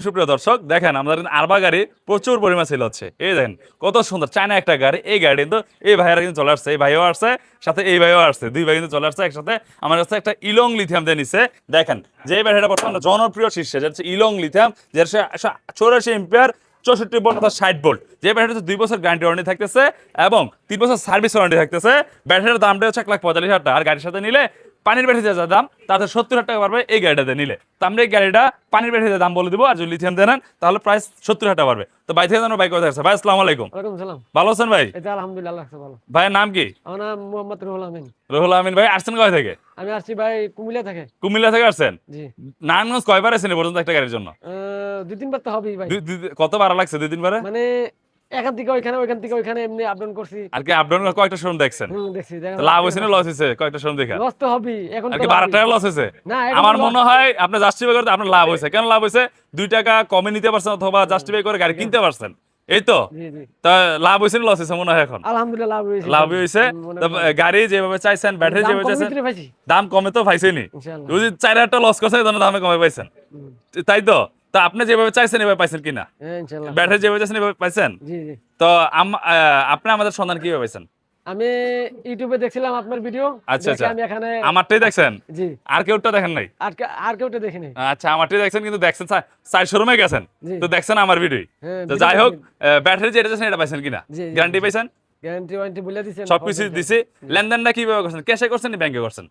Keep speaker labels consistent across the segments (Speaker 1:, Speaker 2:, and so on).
Speaker 1: সুপ্রিয় দর্শক দেখেন আমাদের কিন্তু আরবা গাড়ি প্রচুর পরিমাণ সেল হচ্ছে। এই দেখেন কত সুন্দর চায়না একটা গাড়ি। এই গাড়ি কিন্তু এই ভাইয়েরা কিন্তু চলে আসছে, এই ভাইও আসছে, সাথে এই ভাইও আসছে, দুই ভাই কিন্তু চলে আসছে একসাথে। আমার কাছে একটা ইলং লিথিয়াম দিয়ে নিচ্ছে। দেখেন যে ব্যাটারিটা বর্তমানে জনপ্রিয় শীর্ষে, যেটা হচ্ছে ইলং লিথিয়াম, যেটা 84 এম্পিয়ার 64 ভোল্ট অর্থাৎ 60 ভোল্ট। যে ব্যাটারিতে 2 বছর গ্যারান্টি ওয়ারেন্টি থাকতেছে এবং 3 বছর সার্ভিস ওয়ারেন্টি থাকতেছে। ব্যাটারির দামটা হচ্ছে 1,45,000 টাকা। আর গাড়ির সাথে নিলে পানির ব্যাটারি যা দাম তাতে 70,000 টাকা পারবে এই গাড়িটাতে নিলে। তো আমরা এই গাড়িটা পানির ব্যাটারিতে দাম বলে দিব, আর যদি লিথিয়াম দেন তাহলে প্রাইস 70,000 টাকা পারবে। তো ভাই থেকে জানো ভাই কথা আছে। ভাই আসসালামু আলাইকুম।
Speaker 2: ওয়ালাইকুম সালাম।
Speaker 1: ভালো আছেন ভাই?
Speaker 2: এই তো আলহামদুলিল্লাহ, আল্লাহ ভালো।
Speaker 1: ভাইয়ের নাম কি?
Speaker 2: আমার নাম মোহাম্মদ রুহুল আমিন।
Speaker 1: রুহুল আমিন ভাই আসছেন কয় থেকে?
Speaker 2: আমি আসছি ভাই কুমিল্লা থেকে।
Speaker 1: কুমিল্লা থেকে আসছেন?
Speaker 2: জি।
Speaker 1: নারায়ণগঞ্জ কয়বার আসেন এ পর্যন্ত একটা গাড়ির জন্য?
Speaker 2: 2-3 বার তো হবেই ভাই।
Speaker 1: কত ভাড়া লাগছে 2-3 বারে?
Speaker 2: মানে এখান থেকে ওইখানে, ওইখান থেকে ওইখানে এমনি আপডাউন করছি।
Speaker 1: আর কি আপডাউন কয়টা শোরুম দেখছেন?
Speaker 2: দেখছি।
Speaker 1: তো লাভ হয়েছে না লস হয়েছে কয়টা শোরুম দেখা?
Speaker 2: লস তো হবেই। এখন
Speaker 1: আর
Speaker 2: তো
Speaker 1: কি 12 টাকা লস হয়েছে?
Speaker 2: না, এখন
Speaker 1: আমার
Speaker 2: loss-
Speaker 1: মনে হয় আপনি জাস্টিফাই করতে আপনার লাভ হয়েছে। কেন লাভ হয়েছে? 2 টাকা কমে নিতে পারছেন অথবা জাস্টিফাই করে গাড়ি কিনতে পারছেন। এই তো।
Speaker 2: জি জি।
Speaker 1: তা লাভ হয়েছে না লস হয়েছে মনে হয় এখন?
Speaker 2: আলহামদুলিল্লাহ লাভ হয়েছে।
Speaker 1: লাভ হয়েছে। তো গাড়ি যেভাবে চাইছেন, ব্যাটারি যেভাবে চাইছেন,
Speaker 2: পাইছি
Speaker 1: দাম কমে তো পাইছেনি।
Speaker 2: ইনশাআল্লাহ।
Speaker 1: যদি 4,000 টাকা লস করছেন তাহলে দামে কমে পাইছেন। তাই তো। তা আপনি যেভাবে চাইছেন এভাবে পাইছেন কিনা?
Speaker 2: হ্যাঁ ইনশাআল্লাহ।
Speaker 1: ব্যাটারি যেভাবে চাইছেন এভাবে পাইছেন?
Speaker 2: জি জি।
Speaker 1: তো আপনি আমাদের সন্ধান কিভাবে পাইছেন?
Speaker 2: আমি ইউটিউবে দেখছিলাম আপনার ভিডিও।
Speaker 1: আচ্ছা
Speaker 2: দেখে
Speaker 1: আচ্ছা।
Speaker 2: আমি এখানে
Speaker 1: আমারটাই দেখছেন?
Speaker 2: জি।
Speaker 1: আর কেউটা দেখেন নাই?
Speaker 2: আর কেউটা দেখিনি।
Speaker 1: আচ্ছা আমারটাই দেখছেন, কিন্তু দেখছেন 4 শোরুমে গেছেন।
Speaker 2: জি।
Speaker 1: তো দেখছেন আমার ভিডিও।
Speaker 2: হ্যাঁ,
Speaker 1: তো
Speaker 2: video
Speaker 1: যাই হোক,
Speaker 2: দেখি।
Speaker 1: ব্যাটারি যেটা চাইছেন এটা পাইছেন কিনা?
Speaker 2: জি, জি,
Speaker 1: গ্যারান্টি
Speaker 2: জি।
Speaker 1: পাইছেন?
Speaker 2: গ্যারান্টি ওয়ারেন্টি বলে দিছেন।
Speaker 1: সবকিছু দিছি। লেনদেনটা কিভাবে করছেন? ক্যাশে করছেন না ব্যাংকে করছেন?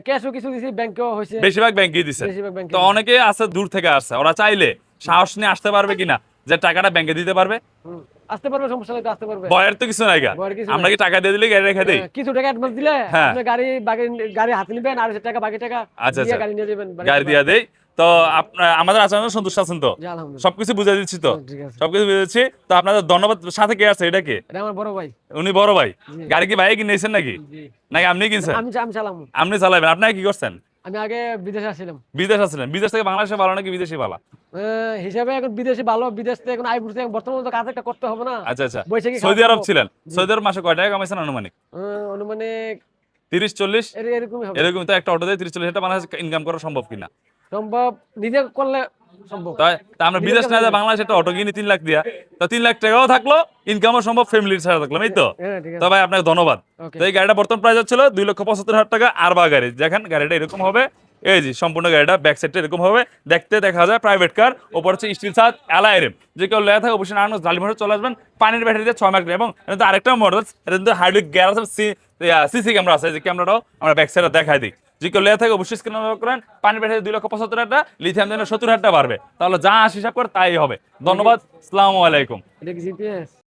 Speaker 2: ক্যাশও কিছু দিছি, ব্যাংকেও হয়েছে।
Speaker 1: বেশিরভাগ ব্যাংকেই দিছেন।
Speaker 2: বেশিরভাগ ব্যাংকে
Speaker 1: তো অনেকে আছে দূর থেকে আসছে, ওরা চাইলে সাহস নিয়ে আসতে পারবে কিনা যে টাকাটা ব্যাংকে দিতে পারবে?
Speaker 2: আসতে পারবে, সমস্যা নাই তো, আসতে পারবে।
Speaker 1: ভয়ের তো কিছু নাই গা।
Speaker 2: ভয়ের কিছু
Speaker 1: আমরা
Speaker 2: নাই।
Speaker 1: কি টাকা দিয়ে দিলে গাড়ি রেখে দেই?
Speaker 2: কিছু টাকা অ্যাডভান্স দিলে
Speaker 1: হ্যাঁ।
Speaker 2: আপনি গাড়ি হাতে নিবেন, আর টাকা বাকি টাকা
Speaker 1: আচ্ছা
Speaker 2: দিয়ে
Speaker 1: আচ্ছা।
Speaker 2: গাড়ি নিয়ে যাবেন।
Speaker 1: গাড়ি দিয়ে দেই। তো আমাদের আচরণে সন্তুষ্ট আছেন তো?
Speaker 2: জি, আলহামদুলিল্লাহ।
Speaker 1: সবকিছু বুঝাই দিচ্ছি তো?
Speaker 2: ঠিক আছে।
Speaker 1: সবকিছু বুঝে দিচ্ছি। তো আপনাদের ধন্যবাদ। সাথে কে আছে? এটা কে?
Speaker 2: এটা আমার বড় ভাই।
Speaker 1: উনি বড় ভাই।
Speaker 2: জি।
Speaker 1: গাড়ি কি ভাই কিনেছেন নাকি?
Speaker 2: জি।
Speaker 1: নাকি আপনি কিনছেন?
Speaker 2: আমি চালাম।
Speaker 1: আপনি চালাবেন। আপনারা কি করছেন?
Speaker 2: আমি আগে বিদেশে আসছিলাম।
Speaker 1: বিদেশ আছিলেন। বিদেশ থেকে বাংলাদেশে ভালো নাকি বিদেশি ভালো?
Speaker 2: হিসাবে এখন বিদেশে ভালো, বিদেশ থেকে এখন আই পড়ছে, বর্তমানে তো কাজ একটা করতে হবে না।
Speaker 1: আচ্ছা আচ্ছা।
Speaker 2: বসে কি
Speaker 1: সৌদি
Speaker 2: কাজ
Speaker 1: আরব
Speaker 2: করবো?
Speaker 1: ছিলেন।
Speaker 2: জি।
Speaker 1: সৌদি আরব মাসে কয় টাকা কামাইছেন আনুমানিক?
Speaker 2: অনুমানিক
Speaker 1: 30-40?
Speaker 2: এরকমই হবে।
Speaker 1: এরকম। তো একটা অটো দিয়ে 30-40 হাজার টাকা বাংলাদেশে ইনকাম করা সম্ভব কিনা?
Speaker 2: সম্ভব, নিজে করলে সম্ভব।
Speaker 1: তাই তা আমরা বিদেশ না যায় বাংলাদেশে একটা অটো কিনি 3 লাখ দিয়া। তো 3 লাখ টাকাও থাকলো, ইনকামও সম্ভব, ফ্যামিলির ছাড়া থাকলাম। এই তো।
Speaker 2: হ্যাঁ ঠিক
Speaker 1: তো
Speaker 2: আছে।
Speaker 1: ভাই আপনাকে ধন্যবাদ।
Speaker 2: ওকে।
Speaker 1: তো এই গাড়িটা বর্তমান প্রাইস হচ্ছিল 2,75,000 টাকা। আরবা গাড়ি দেখেন, গাড়িটা এরকম হবে। এই যে সম্পূর্ণ গাড়িটা ব্যাক সাইডটা এরকম হবে, দেখতে দেখা যায় প্রাইভেট কার। ওপর হচ্ছে স্টিল ছাদ, অ্যালয় রিম। যে কেউ লেয়া থাকে অবশ্যই নারায়ণগঞ্জ জালিমোড়ে চলে আসবেন। পানির ব্যাটারি দিয়ে 6 মাস এবং এটা আরেকটা মডেল, এটা কিন্তু হাইড্রোলিক গিয়ার আছে, সিসি ক্যামেরা আছে। যে ক্যামেরাটাও আমরা ব্যাক সাইডে দেখাই দিই। যে কেউ লেয়া থাকে অবশ্যই স্ক্রিন করেন। পানির ব্যাটারি 2,75,000 টাকা, লিথিয়াম দেন 70,000 টাকা বাড়বে। তাহলে যা হিসাব করে তাই হবে। ধন্যবাদ। আসসালামু আলাইকুম।
Speaker 2: এটা কি জিপিএস?